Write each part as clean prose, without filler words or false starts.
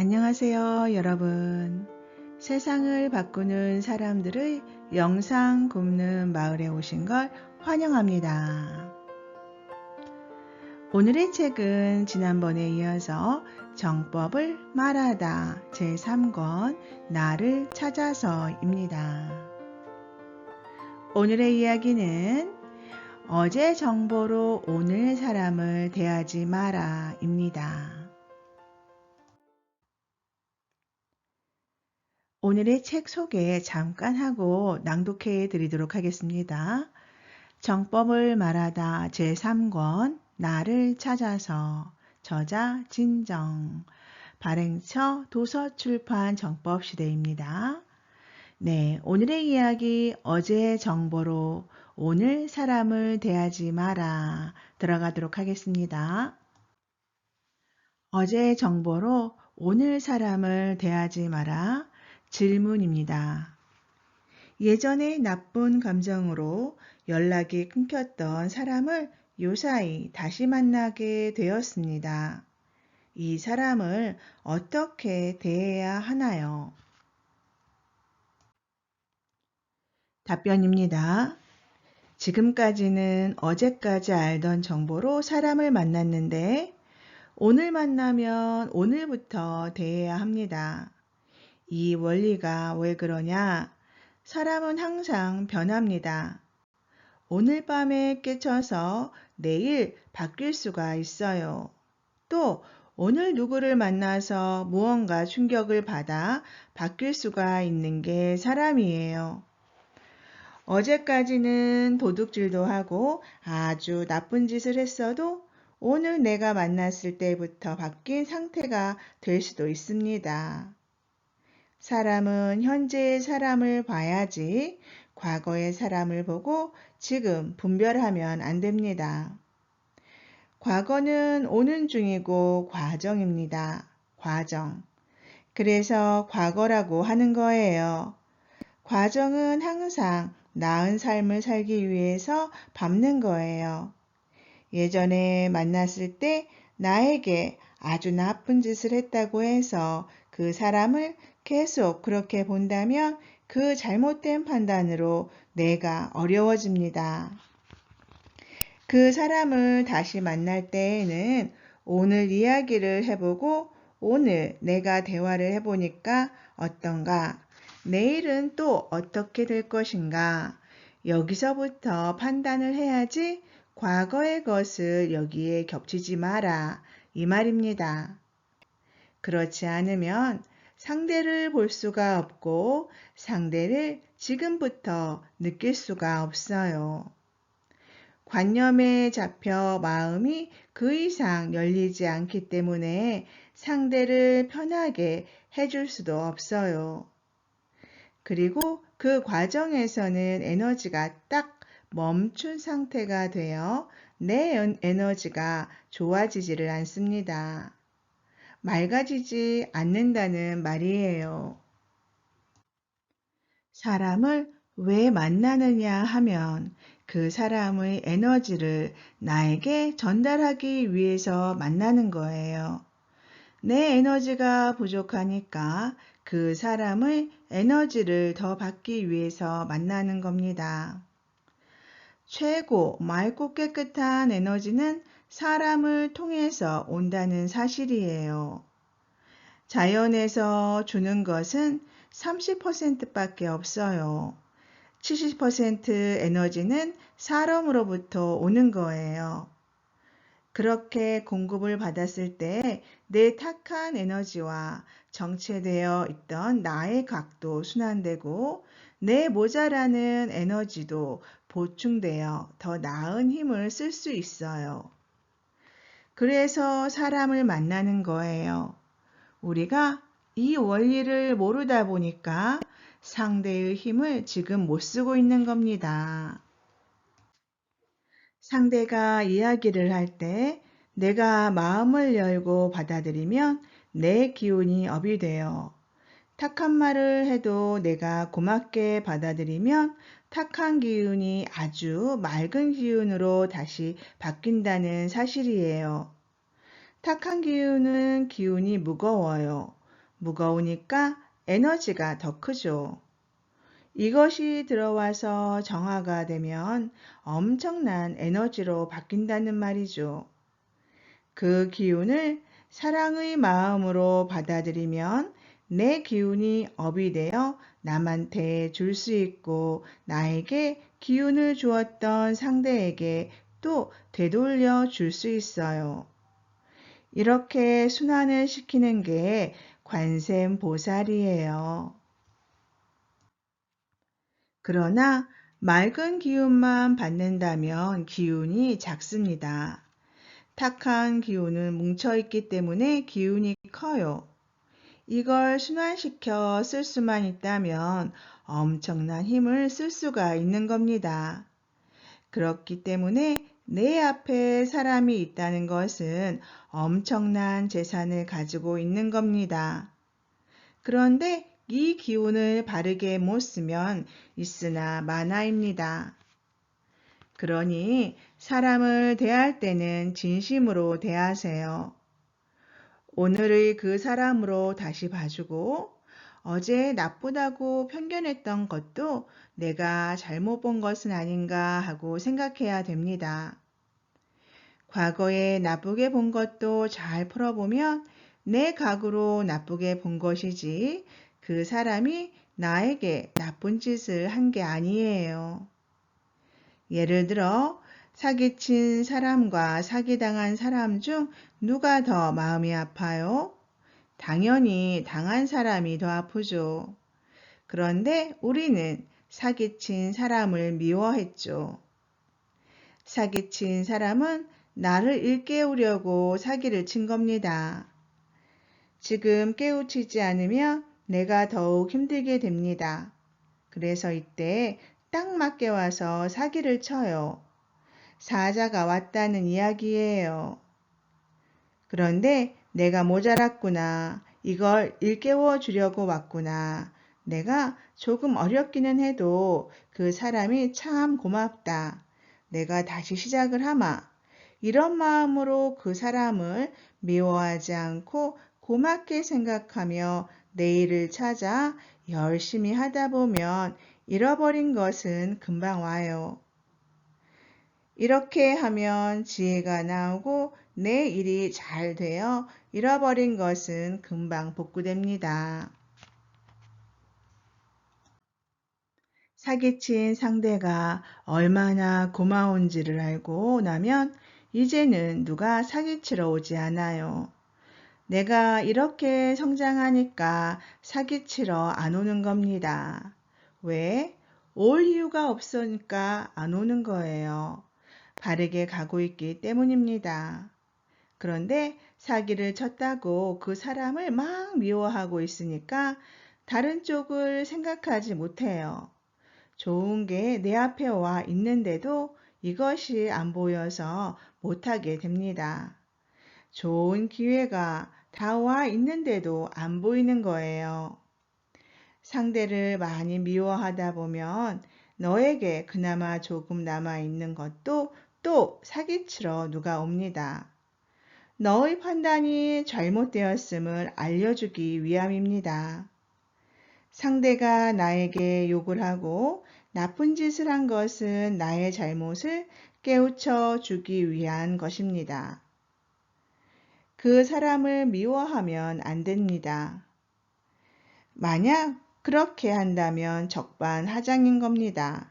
안녕하세요, 여러분. 세상을 바꾸는 사람들의 영상 굽는 마을에 오신 걸 환영합니다. 오늘의 책은 지난번에 이어서 정법을 말하다 제3권 나를 찾아서입니다. 오늘의 이야기는 어제 정보로 오늘 사람을 대하지 마라입니다. 오늘의 책 소개 잠깐 하고 낭독해 드리도록 하겠습니다. 정법을 말하다 제3권 나를 찾아서 저자 진정 발행처 도서출판 정법시대입니다. 네, 오늘의 이야기 어제의 정보로 오늘 사람을 대하지 마라 들어가도록 하겠습니다. 어제의 정보로 오늘 사람을 대하지 마라 질문입니다. 예전에 나쁜 감정으로 연락이 끊겼던 사람을 요사이 다시 만나게 되었습니다. 이 사람을 어떻게 대해야 하나요? 답변입니다. 지금까지는 어제까지 알던 정보로 사람을 만났는데 오늘 만나면 오늘부터 대해야 합니다. 이 원리가 왜 그러냐? 사람은 항상 변합니다. 오늘 밤에 깨쳐서 내일 바뀔 수가 있어요. 또 오늘 누구를 만나서 무언가 충격을 받아 바뀔 수가 있는 게 사람이에요. 어제까지는 도둑질도 하고 아주 나쁜 짓을 했어도 오늘 내가 만났을 때부터 바뀐 상태가 될 수도 있습니다. 사람은 현재의 사람을 봐야지 과거의 사람을 보고 지금 분별하면 안 됩니다. 과거는 오는 중이고 과정입니다. 과정. 그래서 과거라고 하는 거예요. 과정은 항상 나은 삶을 살기 위해서 밟는 거예요. 예전에 만났을 때 나에게 아주 나쁜 짓을 했다고 해서 그 사람을 계속 그렇게 본다면 그 잘못된 판단으로 내가 어려워집니다. 그 사람을 다시 만날 때에는 오늘 이야기를 해보고 오늘 내가 대화를 해보니까 어떤가? 내일은 또 어떻게 될 것인가? 여기서부터 판단을 해야지 과거의 것을 여기에 겹치지 마라. 이 말입니다. 그렇지 않으면 상대를 볼 수가 없고 상대를 지금부터 느낄 수가 없어요. 관념에 잡혀 마음이 그 이상 열리지 않기 때문에 상대를 편하게 해줄 수도 없어요. 그리고 그 과정에서는 에너지가 딱 멈춘 상태가 되어 내 에너지가 좋아지지를 않습니다. 맑아지지 않는다는 말이에요. 사람을 왜 만나느냐 하면 그 사람의 에너지를 나에게 전달하기 위해서 만나는 거예요. 내 에너지가 부족하니까 그 사람의 에너지를 더 받기 위해서 만나는 겁니다. 최고 맑고 깨끗한 에너지는 사람을 통해서 온다는 사실이에요. 자연에서 주는 것은 30%밖에 없어요. 70% 에너지는 사람으로부터 오는 거예요. 그렇게 공급을 받았을 때 내 탁한 에너지와 정체되어 있던 나의 각도 순환되고 내 모자라는 에너지도 보충되어 더 나은 힘을 쓸 수 있어요. 그래서 사람을 만나는 거예요. 우리가 이 원리를 모르다 보니까 상대의 힘을 지금 못 쓰고 있는 겁니다. 상대가 이야기를 할 때 내가 마음을 열고 받아들이면 내 기운이 업이 돼요. 탁한 말을 해도 내가 고맙게 받아들이면 탁한 기운이 아주 맑은 기운으로 다시 바뀐다는 사실이에요. 탁한 기운은 기운이 무거워요. 무거우니까 에너지가 더 크죠. 이것이 들어와서 정화가 되면 엄청난 에너지로 바뀐다는 말이죠. 그 기운을 사랑의 마음으로 받아들이면 내 기운이 업이 되어 남한테 줄 수 있고 나에게 기운을 주었던 상대에게 또 되돌려 줄 수 있어요. 이렇게 순환을 시키는 게 관세음보살이에요. 그러나 맑은 기운만 받는다면 기운이 작습니다. 탁한 기운은 뭉쳐있기 때문에 기운이 커요. 이걸 순환시켜 쓸 수만 있다면 엄청난 힘을 쓸 수가 있는 겁니다. 그렇기 때문에 내 앞에 사람이 있다는 것은 엄청난 재산을 가지고 있는 겁니다. 그런데 이 기운을 바르게 못 쓰면 있으나 마나입니다. 그러니 사람을 대할 때는 진심으로 대하세요. 오늘의 그 사람으로 다시 봐주고 어제 나쁘다고 편견했던 것도 내가 잘못 본 것은 아닌가 하고 생각해야 됩니다. 과거에 나쁘게 본 것도 잘 풀어보면 내 각으로 나쁘게 본 것이지 그 사람이 나에게 나쁜 짓을 한 게 아니에요. 예를 들어 사기친 사람과 사기당한 사람 중 누가 더 마음이 아파요? 당연히 당한 사람이 더 아프죠. 그런데 우리는 사기친 사람을 미워했죠. 사기친 사람은 나를 일깨우려고 사기를 친 겁니다. 지금 깨우치지 않으면 내가 더욱 힘들게 됩니다. 그래서 이때 딱 맞게 와서 사기를 쳐요. 사자가 왔다는 이야기예요. 그런데 내가 모자랐구나. 이걸 일깨워 주려고 왔구나. 내가 조금 어렵기는 해도 그 사람이 참 고맙다. 내가 다시 시작을 하마. 이런 마음으로 그 사람을 미워하지 않고 고맙게 생각하며 내일을 찾아 열심히 하다 보면 잃어버린 것은 금방 와요. 이렇게 하면 지혜가 나오고 내 일이 잘 되어 잃어버린 것은 금방 복구됩니다. 사기친 상대가 얼마나 고마운지를 알고 나면 이제는 누가 사기치러 오지 않아요. 내가 이렇게 성장하니까 사기치러 안 오는 겁니다. 왜? 올 이유가 없으니까 안 오는 거예요. 바르게 가고 있기 때문입니다. 그런데 사기를 쳤다고 그 사람을 막 미워하고 있으니까 다른 쪽을 생각하지 못해요. 좋은 게 내 앞에 와 있는데도 이것이 안 보여서 못하게 됩니다. 좋은 기회가 다 와 있는데도 안 보이는 거예요. 상대를 많이 미워하다 보면 너에게 그나마 조금 남아있는 것도 또 사기치러 누가 옵니다. 너의 판단이 잘못되었음을 알려주기 위함입니다. 상대가 나에게 욕을 하고 나쁜 짓을 한 것은 나의 잘못을 깨우쳐 주기 위한 것입니다. 그 사람을 미워하면 안 됩니다. 만약 그렇게 한다면 적반하장인 겁니다.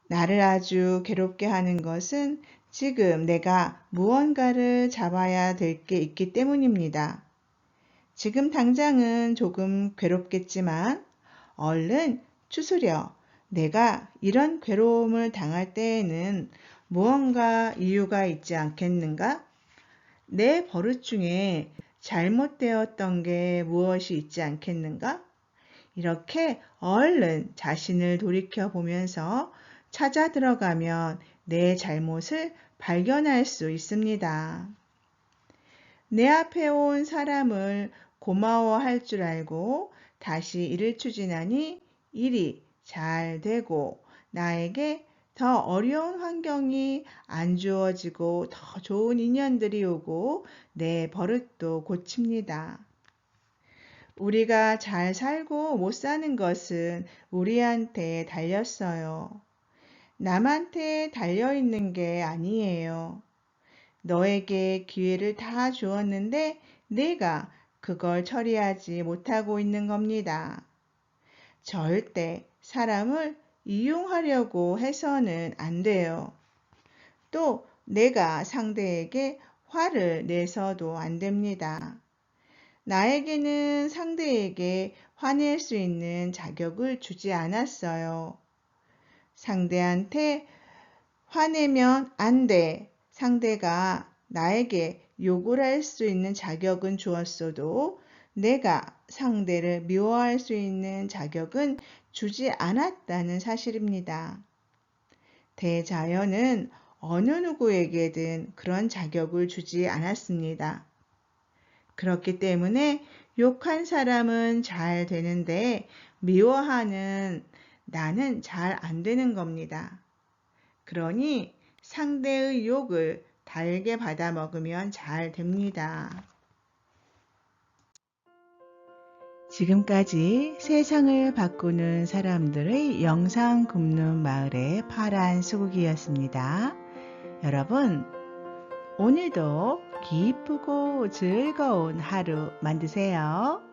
나를 아주 괴롭게 하는 것은 지금 내가 무언가를 잡아야 될 게 있기 때문입니다. 지금 당장은 조금 괴롭겠지만 얼른 추스려 내가 이런 괴로움을 당할 때에는 무언가 이유가 있지 않겠는가? 내 버릇 중에 잘못되었던 게 무엇이 있지 않겠는가? 이렇게 얼른 자신을 돌이켜 보면서 찾아 들어가면 내 잘못을 발견할 수 있습니다. 내 앞에 온 사람을 고마워할 줄 알고 다시 일을 추진하니 일이 잘 되고 나에게 더 어려운 환경이 안 주어지고 더 좋은 인연들이 오고 내 버릇도 고칩니다. 우리가 잘 살고 못 사는 것은 우리한테 달렸어요. 남한테 달려있는 게 아니에요. 너에게 기회를 다 주었는데 내가 그걸 처리하지 못하고 있는 겁니다. 절대 사람을 이용하려고 해서는 안 돼요. 또 내가 상대에게 화를 내서도 안 됩니다. 나에게는 상대에게 화낼 수 있는 자격을 주지 않았어요. 상대한테 화내면 안 돼. 상대가 나에게 욕을 할 수 있는 자격은 주었어도 내가 상대를 미워할 수 있는 자격은 주지 않았다는 사실입니다. 대자연은 어느 누구에게든 그런 자격을 주지 않았습니다. 그렇기 때문에 욕한 사람은 잘 되는데 미워하는 나는 잘 안 되는 겁니다. 그러니 상대의 욕을 달게 받아 먹으면 잘 됩니다. 지금까지 세상을 바꾸는 사람들의 영상 굽는 마을의 파란 소고기였습니다. 여러분, 오늘도 기쁘고 즐거운 하루 만드세요.